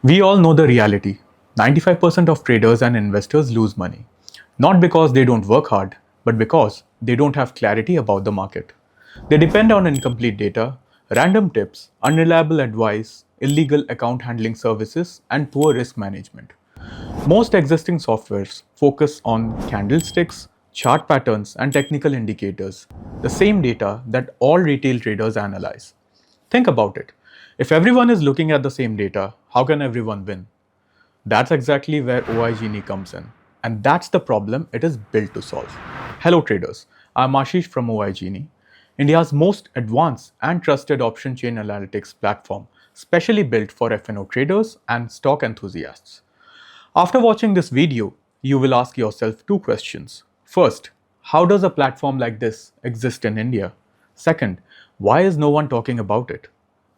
We all know the reality. 95% of traders and investors lose money. Not because they don't work hard, but because they don't have clarity about the market. They depend on incomplete data, random tips, unreliable advice, illegal account handling services, and poor risk management. Most existing softwares focus on candlesticks, chart patterns, and technical indicators, the same data that all retail traders analyze. Think about it. If everyone is looking at the same data, how can everyone win? That's exactly where OiGenie comes in. And that's the problem it is built to solve. Hello traders, I'm Ashish from OiGenie, India's most advanced and trusted option chain analytics platform, specially built for F&O traders and stock enthusiasts. After watching this video, you will ask yourself two questions. First, how does a platform like this exist in India? Second, why is no one talking about it?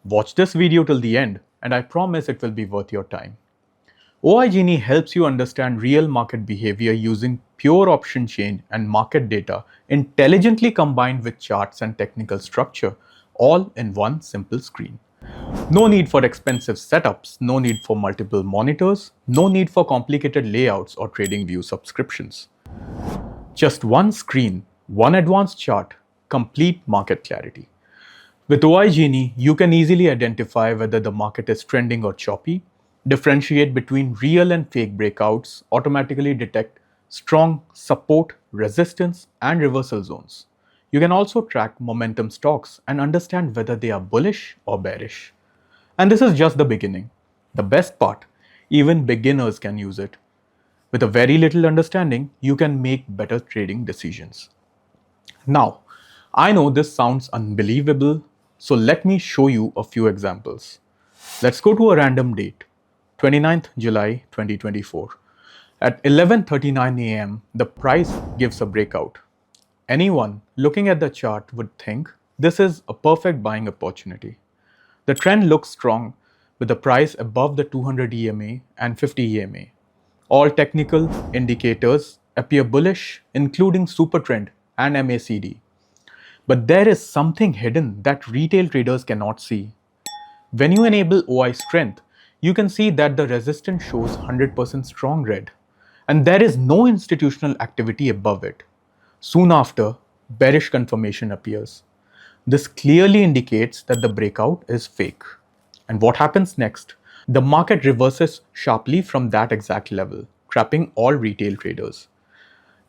Watch this video till the end, and I promise it will be worth your time. OiGenie helps you understand real market behavior using pure option chain and market data intelligently combined with charts and technical structure, all in one simple screen. No need for expensive setups, no need for multiple monitors, no need for complicated layouts or trading view subscriptions. Just one screen, one advanced chart, complete market clarity. With OiGenie, you can easily identify whether the market is trending or choppy, differentiate between real and fake breakouts, automatically detect strong support, resistance, and reversal zones. You can also track momentum stocks and understand whether they are bullish or bearish. And this is just the beginning. The best part, even beginners can use it. With a very little understanding, you can make better trading decisions. Now, I know this sounds unbelievable, so let me show you a few examples. Let's go to a random date, 29th July 2024. At 11:39 a.m., the price gives a breakout. Anyone looking at the chart would think this is a perfect buying opportunity. The trend looks strong with the price above the 200 EMA and 50 EMA. All technical indicators appear bullish, including Supertrend and MACD. But there is something hidden that retail traders cannot see. When you enable OI strength, you can see that the resistance shows 100% strong red, and there is no institutional activity above it. Soon after, bearish confirmation appears. This clearly indicates that the breakout is fake. And what happens next? The market reverses sharply from that exact level, trapping all retail traders.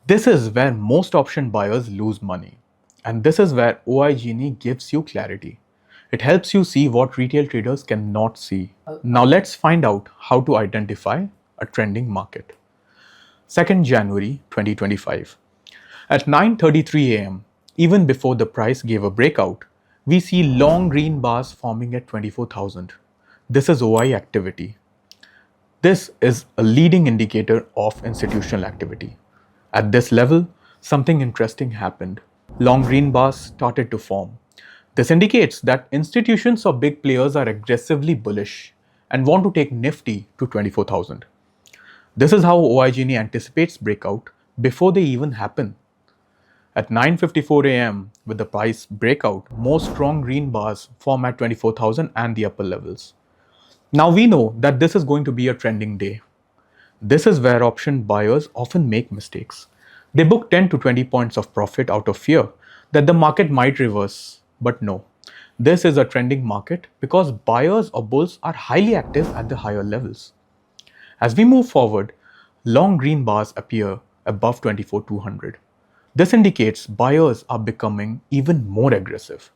This is where most option buyers lose money. And this is where OiGenie gives you clarity. It helps you see what retail traders cannot see. Now let's find out how to identify a trending market. 2nd January 2025. At 9:33 a.m., even before the price gave a breakout, we see long green bars forming at 24,000. This is OI activity. This is a leading indicator of institutional activity. At this level, something interesting happened. Long green bars started to form. This indicates that institutions or big players are aggressively bullish and want to take Nifty to 24,000. This is how OiGenie anticipates breakout before they even happen. At 9:54 a.m., with the price breakout, more strong green bars form at 24,000 and the upper levels. Now we know that this is going to be a trending day. This is where option buyers often make mistakes. They book 10 to 20 points of profit out of fear that the market might reverse. But no, this is a trending market because buyers or bulls are highly active at the higher levels. As we move forward, long green bars appear above 24,200. This indicates buyers are becoming even more aggressive.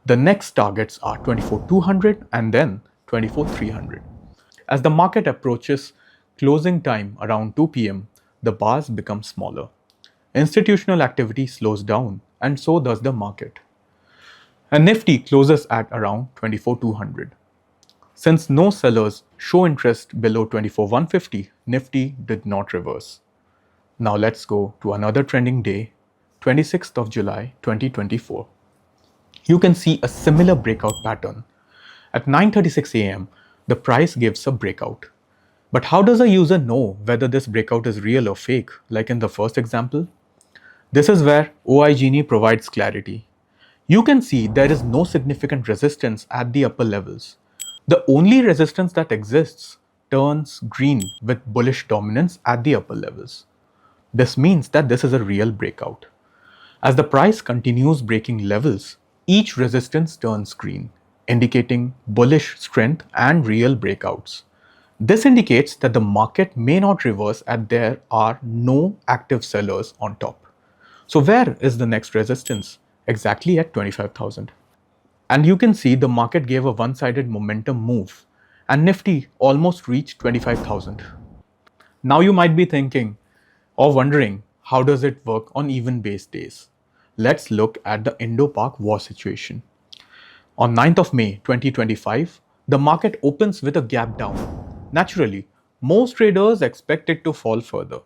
The next targets are 24,200 and then 24,300. As the market approaches closing time around 2 p.m., the bars become smaller. Institutional activity slows down, and so does the market. And Nifty closes at around 24,200. Since no sellers show interest below 24,150, Nifty did not reverse. Now let's go to another trending day, 26th of July 2024. You can see a similar breakout pattern. At 9:36 a.m., the price gives a breakout. But how does a user know whether this breakout is real or fake, like in the first example? This is where OiGenie provides clarity. You can see there is no significant resistance at the upper levels. The only resistance that exists turns green with bullish dominance at the upper levels. This means that this is a real breakout. As the price continues breaking levels, each resistance turns green, indicating bullish strength and real breakouts. This indicates that the market may not reverse as there are no active sellers on top. So where is the next resistance? Exactly at 25,000. And you can see the market gave a one-sided momentum move and Nifty almost reached 25,000. Now you might be thinking or wondering, how does it work on even-based days? Let's look at the Indo-Pak war situation. On 9th of May 2025, the market opens with a gap down. Naturally, most traders expect it to fall further.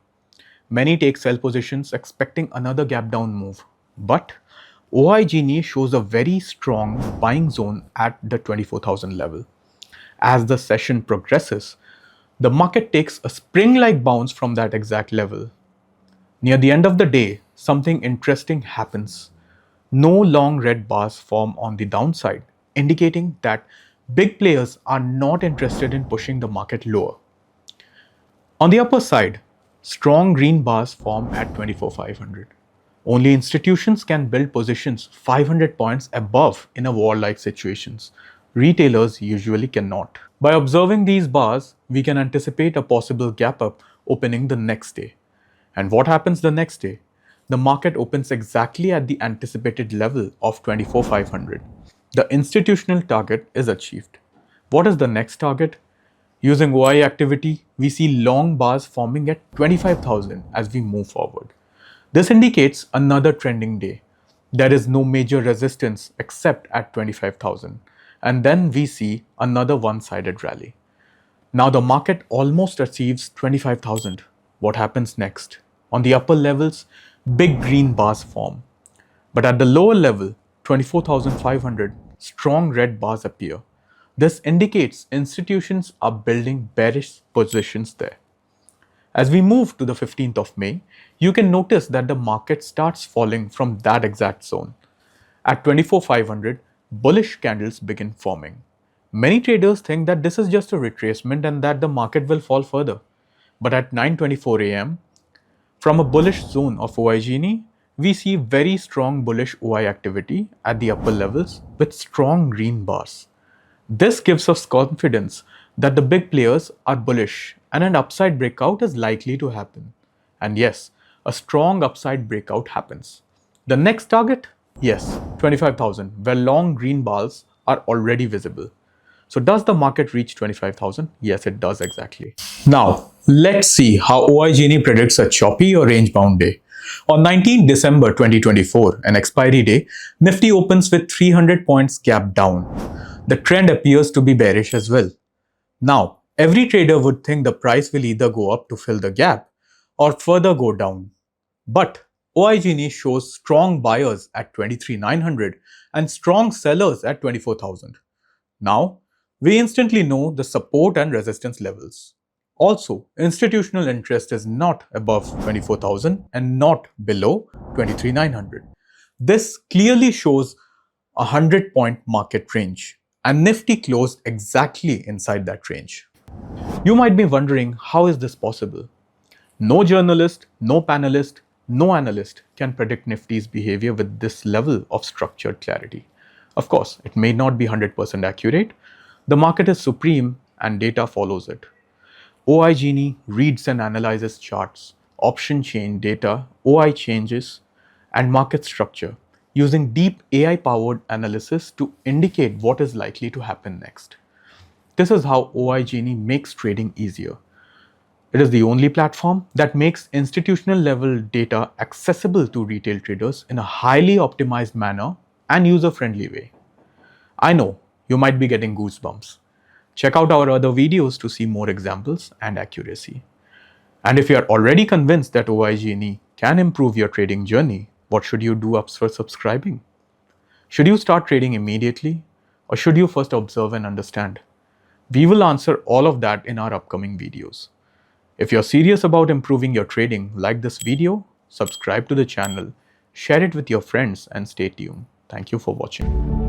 Many take sell positions expecting another gap down move. But OiGenie shows a very strong buying zone at the 24,000 level. As the session progresses, the market takes a spring-like bounce from that exact level. Near the end of the day, something interesting happens. No long red bars form on the downside, indicating that big players are not interested in pushing the market lower. On the upper side, strong green bars form at 24,500. Only institutions can build positions 500 points above in a war-like situations. Retailers usually cannot. By observing these bars, we can anticipate a possible gap up opening the next day. And what happens the next day? The market opens exactly at the anticipated level of 24,500. The institutional target is achieved. What is the next target? Using OI activity, we see long bars forming at 25,000 as we move forward. This indicates another trending day. There is no major resistance except at 25,000. And then we see another one-sided rally. Now the market almost achieves 25,000. What happens next? On the upper levels, big green bars form. But at the lower level, 24,500, strong red bars appear. This indicates institutions are building bearish positions there. As we move to the 15th of May, you can notice that the market starts falling from that exact zone. At 24,500, bullish candles begin forming. Many traders think that this is just a retracement and that the market will fall further. But at 9:24 a.m., from a bullish zone of OiGenie, we see very strong bullish OI activity at the upper levels with strong green bars. This gives us confidence that the big players are bullish and an upside breakout is likely to happen. And yes, a strong upside breakout happens. The next target? Yes, 25,000, where long green bars are already visible. So does the market reach 25,000? Yes, it does exactly. Now, let's see how OiGenie predicts a choppy or range-bound day. On 19 December 2024, an expiry day, Nifty opens with 300 points gap down. The trend appears to be bearish as well. Now, every trader would think the price will either go up to fill the gap or further go down. But OiGenie shows strong buyers at 23,900 and strong sellers at 24,000. Now, we instantly know the support and resistance levels. Also, institutional interest is not above 24,000 and not below 23,900. This clearly shows a 100-point market range, and Nifty closed exactly inside that range. You might be wondering, how is this possible? No journalist, no panelist, no analyst can predict Nifty's behavior with this level of structured clarity. Of course, it may not be 100% accurate. The market is supreme and data follows it. OiGenie reads and analyzes charts, option chain data, OI changes, and market structure using deep AI-powered analysis to indicate what is likely to happen next. This is how OiGenie makes trading easier. It is the only platform that makes institutional level data accessible to retail traders in a highly optimized manner and user-friendly way. I know you might be getting goosebumps. Check out our other videos to see more examples and accuracy. And if you are already convinced that OiGenie can improve your trading journey, what should you do for subscribing? Should you start trading immediately, or should you first observe and understand? We will answer all of that in our upcoming videos. If you're serious about improving your trading, like this video, subscribe to the channel, share it with your friends, and stay tuned. Thank you for watching.